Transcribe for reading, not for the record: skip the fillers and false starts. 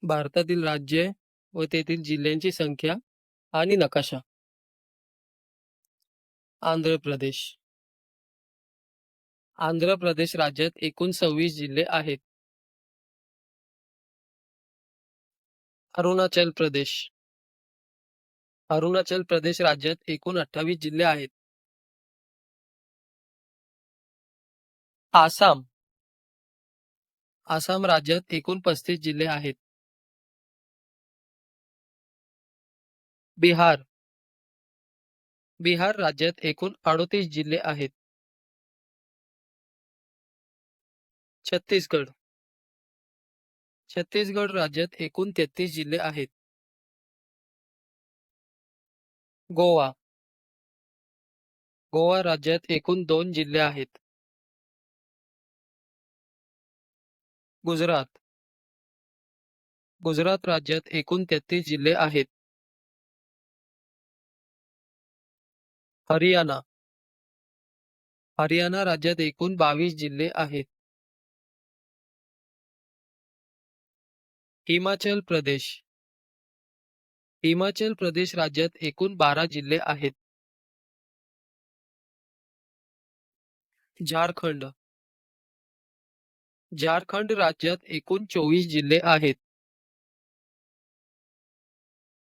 भारतातील राज्ये व तेथील जिल्ह्यांची संख्या आणि नकाशा. आंध्र प्रदेश. आंध्र प्रदेश राज्यात एकूण 26 जिल्हे आहेत. अरुणाचल प्रदेश. अरुणाचल प्रदेश राज्यात एकूण 28 जिल्हे आहेत. आसाम. आसाम राज्यात एकूण 35 जिल्हे आहेत. बिहार. बिहार राज्यात एकूण 38 जिल्हे आहेत. छत्तीसगड. छत्तीसगड राज्यात एकूण 33 जिल्हे आहेत. गोवा. गोवा राज्यात एकूण 2 जिल्हे आहेत. गुजरात. गुजरात राज्यात एकूण 33 जिल्हे आहेत. हरियाणा. हरियाणा राज्यात एकूण 22 जिल्हे आहेत. हिमाचल प्रदेश. हिमाचल प्रदेश राज्यात एकूण 12 जिल्हे आहेत. झारखंड. झारखंड राज्यात एकूण 24 जिल्हे आहेत.